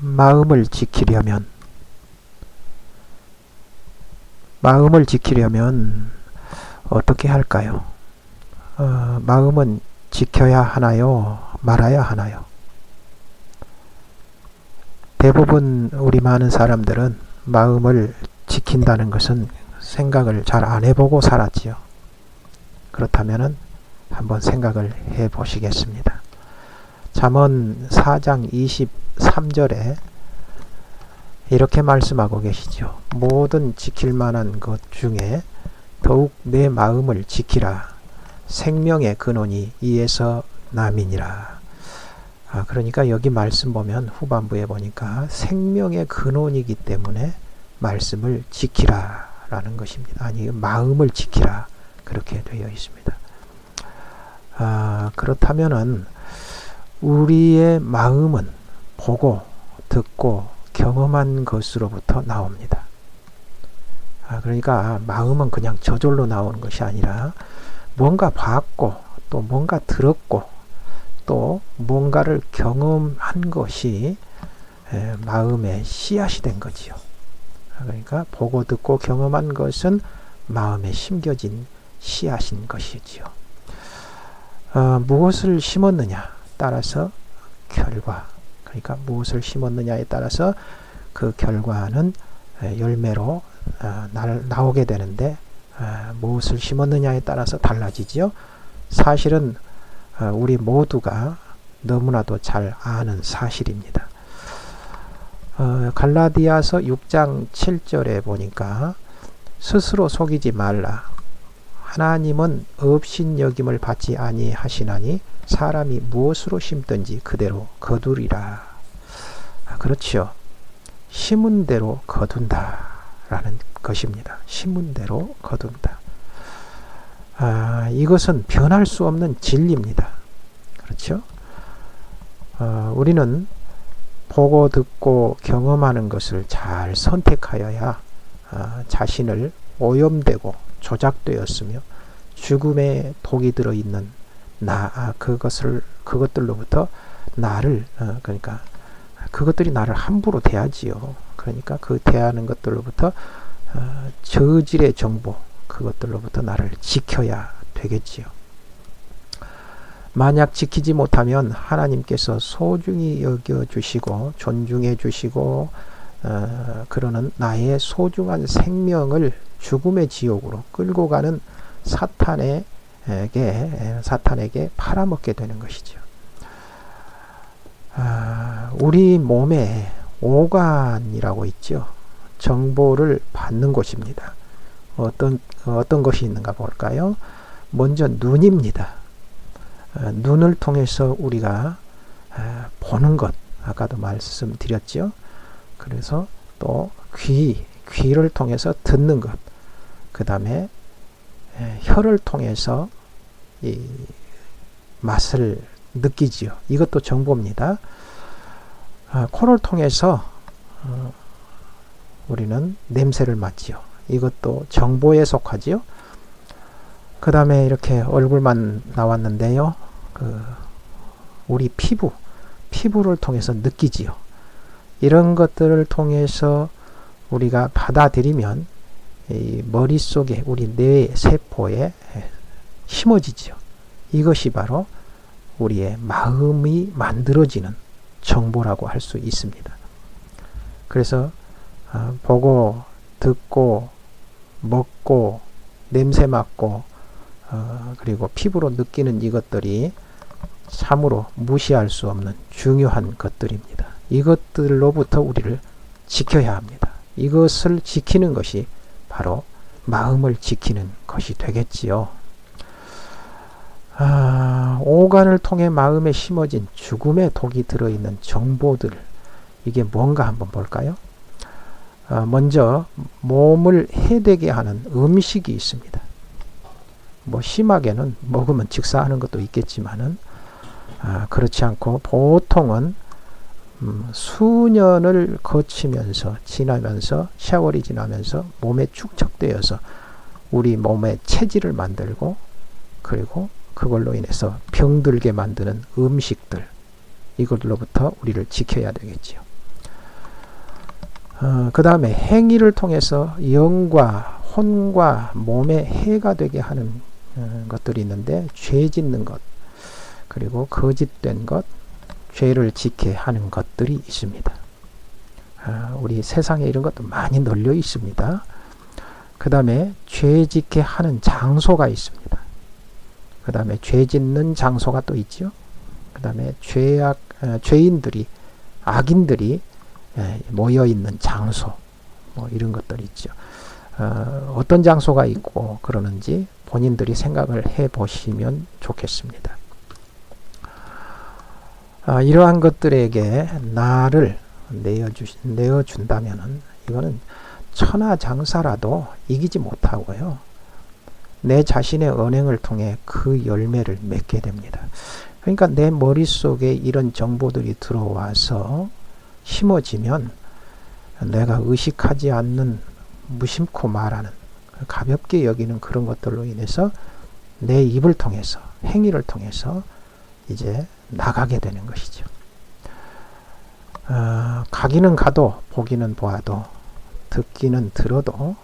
마음을 지키려면 어떻게 할까요? 마음은 지켜야 하나요? 말아야 하나요? 대부분 우리 많은 사람들은 마음을 지킨다는 것은 생각을 잘 안 해보고 살았지요. 그렇다면 한번 생각을 해 보시겠습니다. 잠언 4장 23절에 이렇게 말씀하고 계시죠. 모든 지킬 만한 것 중에 더욱 내 마음을 지키라. 생명의 근원이 이에서 남이니라. 그러니까 여기 말씀 보면 후반부에 보니까 생명의 근원이기 때문에 말씀을 지키라 라는 것입니다. 아니, 마음을 지키라 그렇게 되어 있습니다. 그렇다면은 우리의 마음은 보고 듣고 경험한 것으로부터 나옵니다. 그러니까 마음은 그냥 저절로 나오는 것이 아니라 뭔가 봤고 또 뭔가 들었고 또 뭔가를 경험한 것이 마음의 씨앗이 된 거지요. 그러니까 보고 듣고 경험한 것은 마음에 심겨진 씨앗인 것이지요. 무엇을 심었느냐 따라서 결과, 그러니까 무엇을 심었느냐에 따라서 그 결과는 열매로 나오게 되는데 무엇을 심었느냐에 따라서 달라지지요. 사실은 우리 모두가 너무나도 잘 아는 사실입니다. 갈라디아서 6장 7절에 보니까 스스로 속이지 말라. 하나님은 업신여김을 받지 아니하시나니 사람이 무엇으로 심든지 그대로 거두리라. 그렇죠. 심은 대로 거둔다 라는 것입니다. 심은 대로 거둔다. 이것은 변할 수 없는 진리입니다. 그렇죠? 우리는 보고 듣고 경험하는 것을 잘 선택하여야 자신을 오염되고 조작되었으며 죽음의 독이 들어있는 그것들로부터 나를 그러니까 그것들이 나를 함부로 대하지요. 그러니까 그 대하는 것들로부터 저질의 정보 그것들로부터 나를 지켜야 되겠지요. 만약 지키지 못하면 하나님께서 소중히 여겨주시고 존중해 주시고 그러는 나의 소중한 생명을 죽음의 지옥으로 끌고 가는 사탄에게 팔아먹게 되는 것이죠. 우리 몸에 오간이라고 있죠. 정보를 받는 곳입니다. 어떤 것이 있는가 볼까요? 먼저 눈입니다. 눈을 통해서 우리가 보는 것, 아까도 말씀드렸죠. 그래서 또 귀를 통해서 듣는 것, 그 다음에 혀를 통해서 이 맛을 느끼지요. 이것도 정보입니다. 코를 통해서 우리는 냄새를 맡지요. 이것도 정보에 속하지요. 그 다음에 이렇게 얼굴만 나왔는데요. 우리 피부를 통해서 느끼지요. 이런 것들을 통해서 우리가 받아들이면 이 머릿속에 우리 뇌 세포에 심어지지요. 이것이 바로 우리의 마음이 만들어지는 정보라고 할 수 있습니다. 그래서 보고 듣고 먹고 냄새 맡고 그리고 피부로 느끼는 이것들이 참으로 무시할 수 없는 중요한 것들입니다. 이것들로부터 우리를 지켜야 합니다. 이것을 지키는 것이 바로 마음을 지키는 것이 되겠지요. 오간을 통해 마음에 심어진 죽음의 독이 들어있는 정보들, 이게 뭔가 한번 볼까요? 먼저 몸을 해되게 하는 음식이 있습니다. 심하게는 먹으면 즉사하는 것도 있겠지만은 그렇지 않고 보통은 수년을 거치면서 지나면서 세월이 지나면서 몸에 축적되어서 우리 몸의 체질을 만들고 그리고 그걸로 인해서 병들게 만드는 음식들, 이걸로부터 우리를 지켜야 되겠지요. 그 다음에 행위를 통해서 영과 혼과 몸에 해가 되게 하는 것들이 있는데, 죄 짓는 것, 그리고 거짓된 것, 죄를 지게 하는 것들이 있습니다. 우리 세상에 이런 것도 많이 널려 있습니다. 그 다음에 죄 짓게 하는 장소가 있습니다. 그 다음에 죄 짓는 장소가 또 있죠. 그 다음에 죄인들이, 악인들이 모여 있는 장소, 뭐 이런 것들이 있죠. 어떤 장소가 있고 그러는지 본인들이 생각을 해 보시면 좋겠습니다. 이러한 것들에게 나를 내어준다면은 이거는 천하장사라도 이기지 못하고요, 내 자신의 언행을 통해 그 열매를 맺게 됩니다. 그러니까 내 머릿속에 이런 정보들이 들어와서 심어지면 내가 의식하지 않는, 무심코 말하는, 가볍게 여기는 그런 것들로 인해서 내 입을 통해서, 행위를 통해서 이제 나가게 되는 것이죠. 가기는 가도 보기는 보아도 듣기는 들어도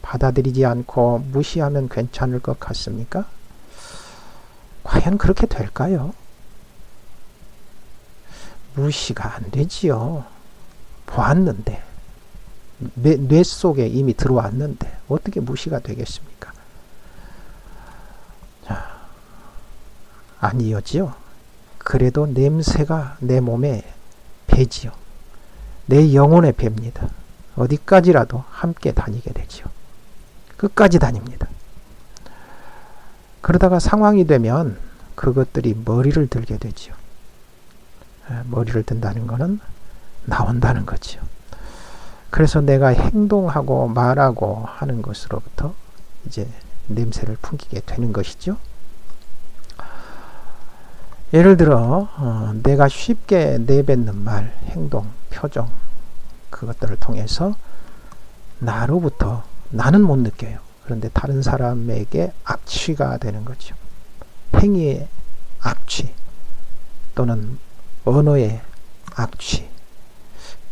받아들이지 않고 무시하면 괜찮을 것 같습니까? 과연 그렇게 될까요? 무시가 안 되지요. 보았는데, 뇌 속에 이미 들어왔는데 어떻게 무시가 되겠습니까? 자, 아니었지요. 그래도 냄새가 내 몸에 배지요. 내 영혼에 붑니다. 어디까지라도 함께 다니게 되지요. 끝까지 다닙니다. 그러다가 상황이 되면 그것들이 머리를 들게 되지요. 머리를 든다는 것은 나온다는 거죠. 그래서 내가 행동하고 말하고 하는 것으로부터 이제 냄새를 풍기게 되는 것이죠. 예를 들어 내가 쉽게 내뱉는 말, 행동, 표정, 그것들을 통해서 나로부터, 나는 못 느껴요. 그런데 다른 사람에게 악취가 되는 거죠. 행위의 악취 또는 언어의 악취.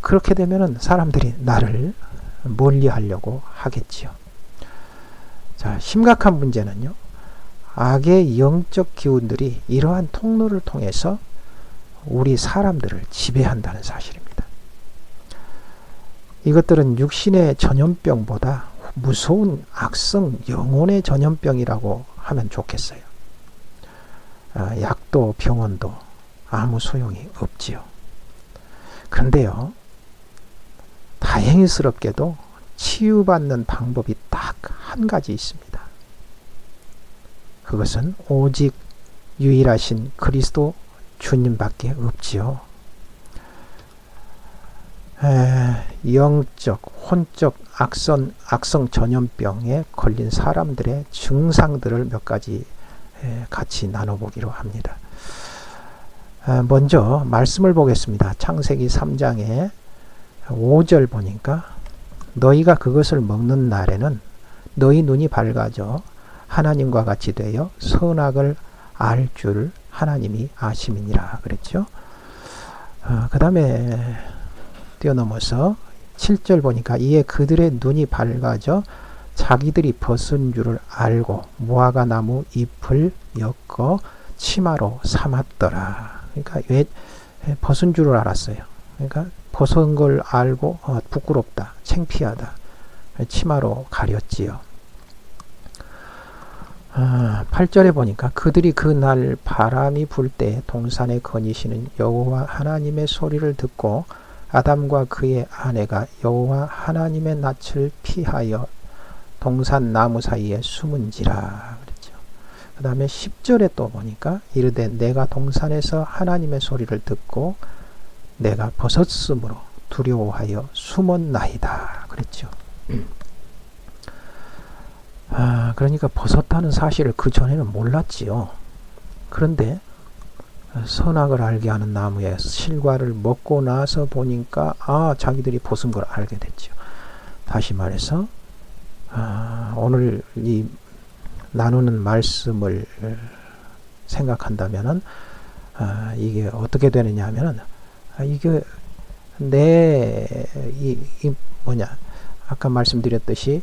그렇게 되면은 사람들이 나를 멀리하려고 하겠지요. 자, 심각한 문제는요, 악의 영적 기운들이 이러한 통로를 통해서 우리 사람들을 지배한다는 사실입니다. 이것들은 육신의 전염병보다 무서운 악성 영혼의 전염병이라고 하면 좋겠어요. 약도 병원도 아무 소용이 없지요. 그런데요, 다행스럽게도 치유받는 방법이 딱 한 가지 있습니다. 그것은 오직 유일하신 그리스도 주님밖에 없지요. 영적, 혼적 악성 전염병에 걸린 사람들의 증상들을 몇 가지 같이 나눠보기로 합니다. 먼저 말씀을 보겠습니다. 창세기 3장에 5절 보니까 너희가 그것을 먹는 날에는 너희 눈이 밝아져 하나님과 같이 되어 선악을 알 줄 하나님이 아심이니라 그랬죠. 그 다음에 뛰어넘어서 7절 보니까 이에 그들의 눈이 밝아져 자기들이 벗은 줄을 알고 무화과 나무 잎을 엮어 치마로 삼았더라. 그러니까 왜 벗은 줄을 알았어요. 그러니까 벗은 걸 알고 부끄럽다, 창피하다, 치마로 가렸지요. 8절에 보니까 그들이 그날 바람이 불 때 동산에 거니시는 여호와 하나님의 소리를 듣고 아담과 그의 아내가 여호와 하나님의 낯을 피하여 동산 나무 사이에 숨은지라 그랬죠. 그 다음에 10절에 또 보니까 이르되 내가 동산에서 하나님의 소리를 듣고 내가 벗었으므로 두려워하여 숨었나이다 그랬죠. 그러니까 벗었다는 사실을 그 전에는 몰랐지요. 그런데 선악을 알게 하는 나무의 실과를 먹고 나서 보니까 자기들이 벗은 걸 알게 됐죠. 다시 말해서 오늘 이 나누는 말씀을 생각한다면은 이게 어떻게 되느냐 하면은 이게 아까 말씀드렸듯이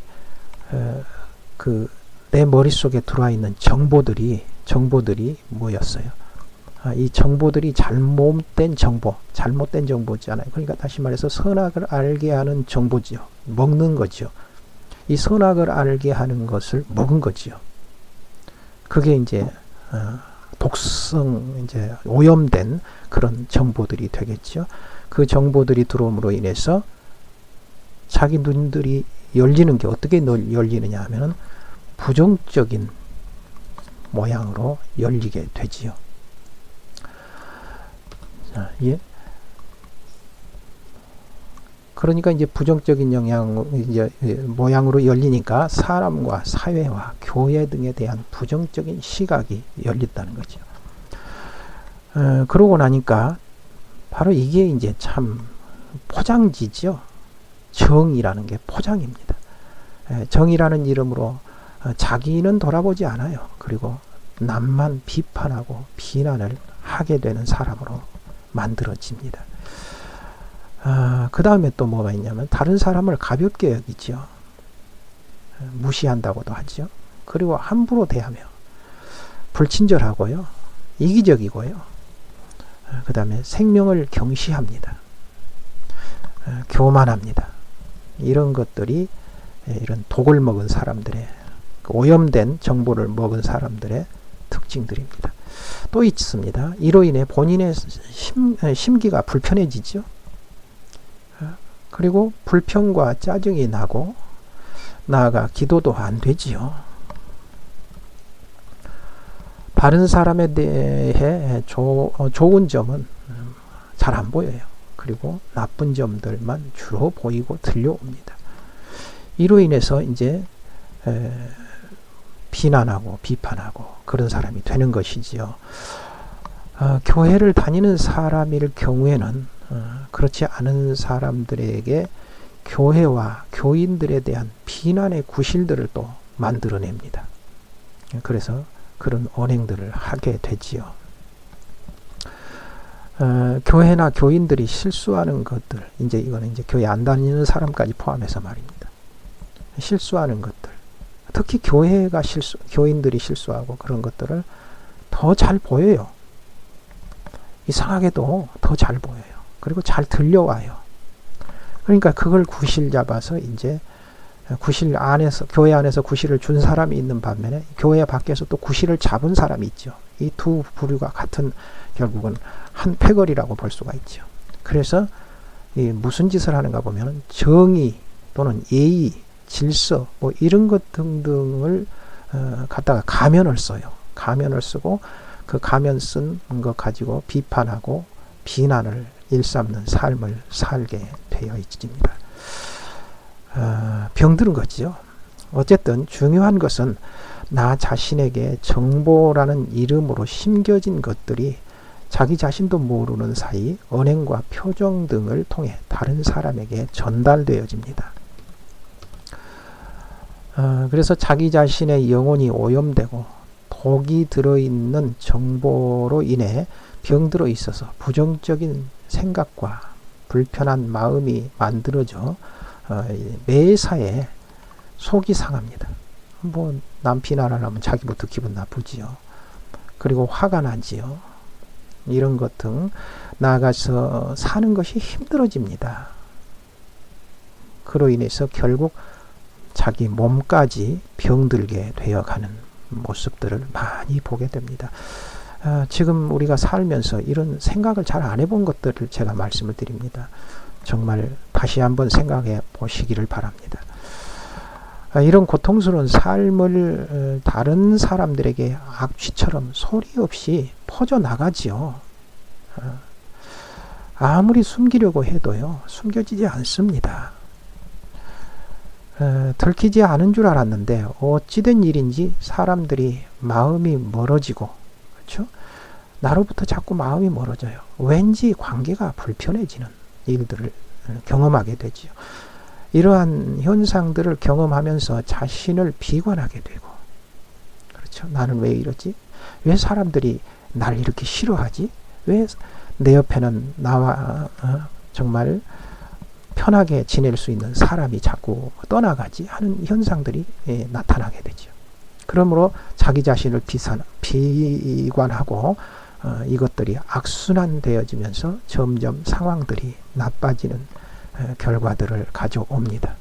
내 머릿속에 들어와 있는 정보들이 뭐였어요? 이 정보들이 잘못된 정보잖아요. 그러니까 다시 말해서 선악을 알게 하는 정보지요. 먹는 거죠. 이 선악을 알게 하는 것을 먹은 거지요. 그게 이제 독성, 이제 오염된 그런 정보들이 되겠죠. 그 정보들이 들어옴으로 인해서 자기 눈들이 열리는 게 어떻게 열리느냐 하면은 부정적인 모양으로 열리게 되지요. 자, 예. 그러니까 이제 부정적인 모양으로 열리니까 사람과 사회와 교회 등에 대한 부정적인 시각이 열렸다는 거죠. 그러고 나니까 바로 이게 이제 참 포장지죠. 정이라는 게 포장입니다. 정이라는 이름으로 자기는 돌아보지 않아요. 그리고 남만 비판하고 비난을 하게 되는 사람으로 만들어집니다. 그 다음에 또 뭐가 있냐면 다른 사람을 가볍게 여기죠. 무시한다고도 하죠. 그리고 함부로 대하며 불친절하고요. 이기적이고요. 그 다음에 생명을 경시합니다. 교만합니다. 이런 것들이 이런 독을 먹은 사람들의 오염된 정보를 먹은 사람들의 특징들입니다. 또 있습니다. 이로 인해 본인의 심기가 불편해지죠. 그리고 불평과 짜증이 나고 나아가 기도도 안 되지요. 바른 사람에 대해 좋은 점은 잘 안 보여요. 그리고 나쁜 점들만 주로 보이고 들려옵니다. 이로 인해서 이제 비난하고 비판하고 그런 사람이 되는 것이지요. 교회를 다니는 사람일 경우에는 그렇지 않은 사람들에게 교회와 교인들에 대한 비난의 구실들을 또 만들어냅니다. 그래서 그런 언행들을 하게 되지요. 교회나 교인들이 실수하는 것들, 이거는 교회 안 다니는 사람까지 포함해서 말입니다. 실수하는 것들, 특히 교인들이 실수하고 그런 것들을 더 잘 보여요. 이상하게도 더 잘 보여요. 그리고 잘 들려와요. 그러니까 그걸 구실 잡아서 이제 교회 안에서 구실을 준 사람이 있는 반면에 교회 밖에서 또 구실을 잡은 사람이 있죠. 이 두 부류가 같은 결국은 한 패거리라고 볼 수가 있죠. 그래서 무슨 짓을 하는가 보면 정의 또는 예의, 질서 이런 것 등등을 갖다가 가면을 써요. 가면을 쓰고 그 가면 쓴 것 가지고 비판하고 비난을 일삼는 삶을 살게 되어 있습니다. 병드는 거죠. 어쨌든 중요한 것은 나 자신에게 정보라는 이름으로 심겨진 것들이 자기 자신도 모르는 사이 언행과 표정 등을 통해 다른 사람에게 전달되어집니다. 그래서 자기 자신의 영혼이 오염되고 독이 들어있는 정보로 인해 병들어 있어서 부정적인 생각과 불편한 마음이 만들어져 매사에 속이 상합니다. 남 비난하려면 자기부터 기분 나쁘지요. 그리고 화가 나지요. 이런 것 등 나아가서 사는 것이 힘들어집니다. 그로 인해서 결국 자기 몸까지 병들게 되어가는 모습들을 많이 보게 됩니다. 지금 우리가 살면서 이런 생각을 잘 안 해본 것들을 제가 말씀을 드립니다. 정말 다시 한번 생각해 보시기를 바랍니다. 이런 고통스러운 삶을 다른 사람들에게 악취처럼 소리 없이 퍼져나가지요. 아무리 숨기려고 해도요, 숨겨지지 않습니다. 들키지 않은 줄 알았는데 어찌된 일인지 사람들이 마음이 멀어지고, 그렇죠? 나로부터 자꾸 마음이 멀어져요. 왠지 관계가 불편해지는 일들을 경험하게 되지요. 이러한 현상들을 경험하면서 자신을 비관하게 되고, 그렇죠? 나는 왜 이러지? 왜 사람들이 날 이렇게 싫어하지? 왜 내 옆에는 나와 정말 편하게 지낼 수 있는 사람이 자꾸 떠나가지 하는 현상들이 나타나게 되죠. 그러므로 자기 자신을 비관하고 이것들이 악순환되어지면서 점점 상황들이 나빠지는 결과들을 가져옵니다.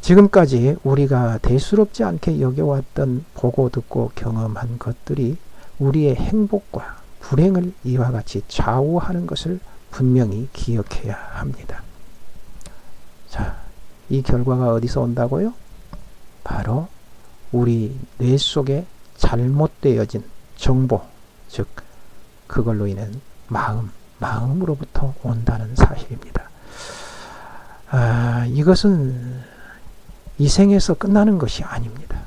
지금까지 우리가 대수롭지 않게 여겨왔던 보고 듣고 경험한 것들이 우리의 행복과 불행을 이와 같이 좌우하는 것을 분명히 기억해야 합니다. 자, 이 결과가 어디서 온다고요? 바로 우리 뇌 속에 잘못되어진 정보, 즉 그걸로 인한 마음으로부터 온다는 사실입니다. 이것은 이 생에서 끝나는 것이 아닙니다.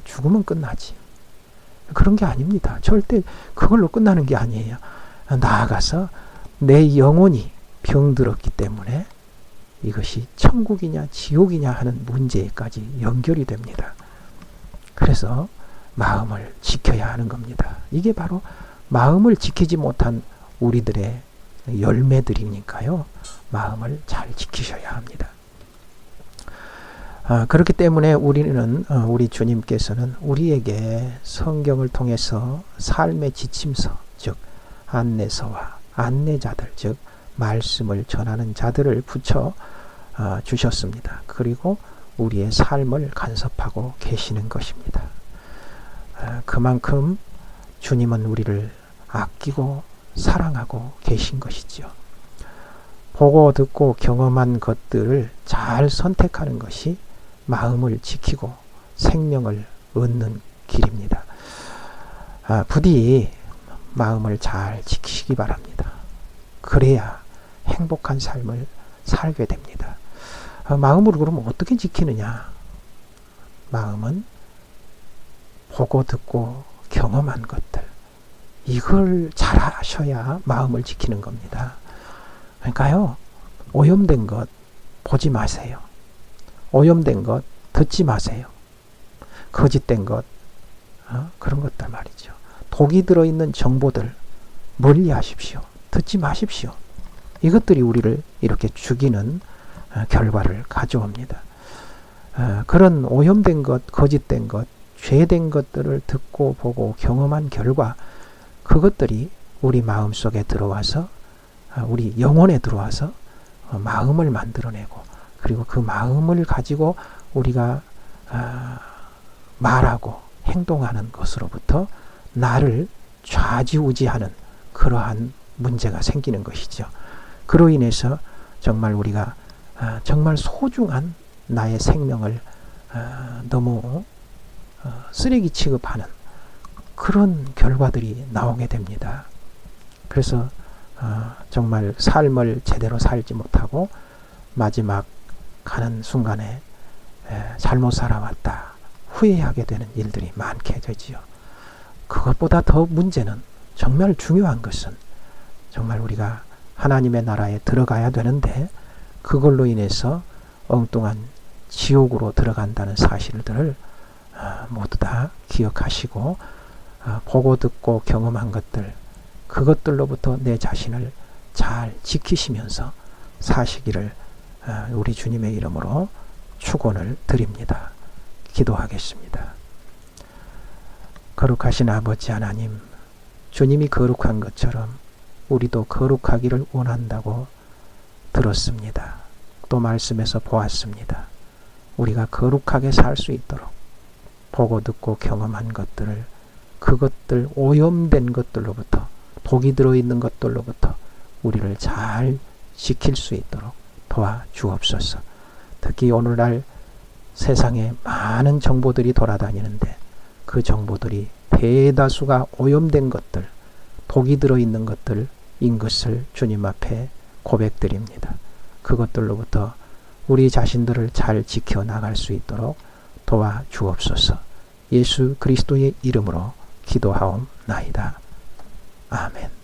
죽으면 끝나지. 그런 게 아닙니다. 절대 그걸로 끝나는 게 아니에요. 나아가서 내 영혼이 병들었기 때문에 이것이 천국이냐 지옥이냐 하는 문제까지 연결이 됩니다. 그래서 마음을 지켜야 하는 겁니다. 이게 바로 마음을 지키지 못한 우리들의 열매들이니까요. 마음을 잘 지키셔야 합니다. 그렇기 때문에 우리 주님께서는 우리에게 성경을 통해서 삶의 지침서, 즉 안내서와 안내자들, 즉 말씀을 전하는 자들을 붙여 주셨습니다. 그리고 우리의 삶을 간섭하고 계시는 것입니다. 그만큼 주님은 우리를 아끼고 사랑하고 계신 것이죠. 보고 듣고 경험한 것들을 잘 선택하는 것이 마음을 지키고 생명을 얻는 길입니다. 부디 마음을 잘 지키시기 바랍니다. 그래야 행복한 삶을 살게 됩니다. 마음으로 그러면 어떻게 지키느냐? 마음은 보고 듣고 경험한 것들, 이걸 잘 하셔야 마음을 지키는 겁니다. 그러니까요, 오염된 것 보지 마세요. 오염된 것 듣지 마세요. 거짓된 것, 그런 것들 말이죠. 독이 들어있는 정보들 멀리 하십시오. 듣지 마십시오. 이것들이 우리를 이렇게 죽이는 결과를 가져옵니다. 그런 오염된 것, 거짓된 것, 죄된 것들을 듣고 보고 경험한 결과, 그것들이 우리 마음속에 들어와서, 우리 영혼에 들어와서 마음을 만들어내고, 그리고 그 마음을 가지고 우리가 말하고 행동하는 것으로부터 나를 좌지우지하는 그러한 문제가 생기는 것이죠. 그로 인해서 정말 우리가 정말 소중한 나의 생명을 너무 쓰레기 취급하는 그런 결과들이 나오게 됩니다. 그래서 정말 삶을 제대로 살지 못하고 마지막 가는 순간에 잘못 살아왔다 후회하게 되는 일들이 많게 되지요. 그것보다 더 문제는, 정말 중요한 것은, 정말 우리가 하나님의 나라에 들어가야 되는데 그걸로 인해서 엉뚱한 지옥으로 들어간다는 사실들을 모두 다 기억하시고, 보고 듣고 경험한 것들, 그것들로부터 내 자신을 잘 지키시면서 사시기를 우리 주님의 이름으로 축원을 드립니다. 기도하겠습니다. 거룩하신 아버지 하나님, 주님이 거룩한 것처럼 우리도 거룩하기를 원한다고 들었습니다. 또 말씀에서 보았습니다. 우리가 거룩하게 살 수 있도록 보고 듣고 경험한 것들을, 그것들 오염된 것들로부터, 독이 들어있는 것들로부터 우리를 잘 지킬 수 있도록 도와주옵소서. 특히 오늘날 세상에 많은 정보들이 돌아다니는데 그 정보들이 대다수가 오염된 것들, 독이 들어있는 것들인 것을 주님 앞에 고백드립니다. 그것들로부터 우리 자신들을 잘 지켜나갈 수 있도록 도와주옵소서. 예수 그리스도의 이름으로 기도하옵나이다. 아멘.